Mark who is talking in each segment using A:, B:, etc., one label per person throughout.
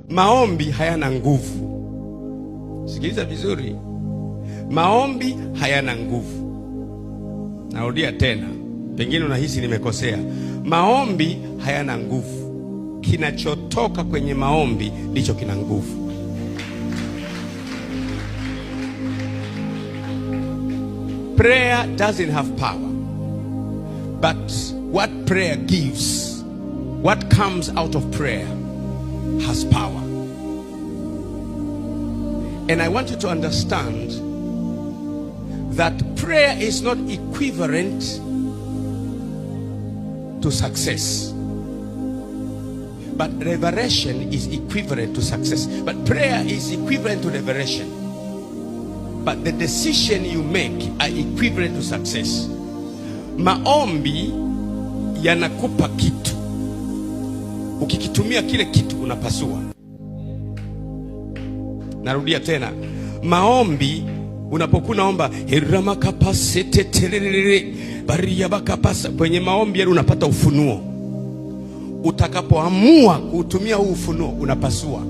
A: maombi hayana nguvu. Sikiliza vizuri, maombi hayana nguvu. Narudia tena, pengine unahisi nimekosea. Maombi hayana nguvu. Kinachotoka kwenye maombi ndicho kina nguvu. Prayer doesn't have power, but what prayer gives, what comes out of prayer has power. And I want you to understand that prayer is not equivalent to success, but revelation is equivalent to success. But prayer is equivalent to revelation, but the decision you make are equivalent to success. Maombi yanakupa kitu, ukikitumia kile kitu unapasua. Narudia tena, maombi unapokuwa naomba hirama kapasete telelele baria bakapasa, kwenye maombi yale unapata ufunuo. Utakapoamua kutumia huu ufunuo unapasua.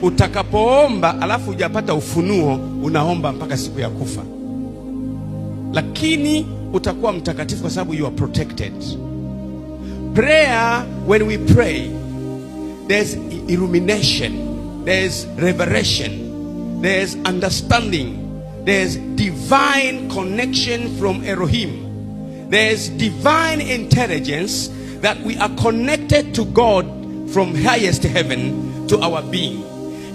A: Utakapoomba alafu hujapata ufunuo, unaomba mpaka siku ya kufa. Lakini utakuwa mtakatifu kwa sababu you are protected. Prayer, when we pray, there's illumination, there's revelation, there's understanding, there's divine connection from Elohim, there's divine intelligence that we are connected to God from highest heaven to our being.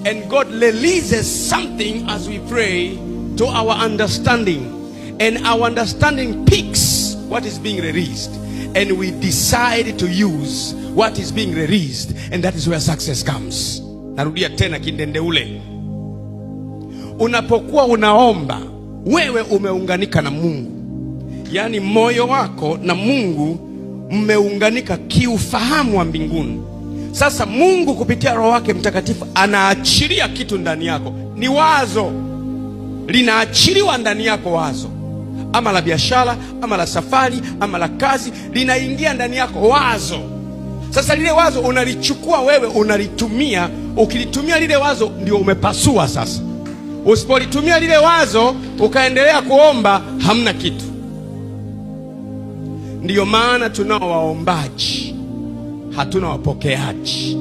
A: And God releases something as we pray to our understanding, and our understanding picks what is being released, and we decide to use what is being released, and that is where success comes. Narudia tena kindende ule. Unapokuwa unaomba, wewe umeunganika na Mungu. Yani moyo wako na Mungu mmeunganika kiufahamu wa mbinguni. Sasa Mungu kupitia Roho wake Mtakatifu anaachilia kitu ndani yako. Ni wazo linaachiliwa ndani yako, wazo ama la biashara, ama la safari, ama la kazi, linaingia ndani yako wazo. Sasa lile wazo unalichukua wewe, unalitumia. Ukilitumia lile wazo ndio umepasua sasa. Usipolitumia lile wazo ukaendelea kuomba, hamna kitu. Ndiyo maana tunao waombaji, hatuna wapokeaji.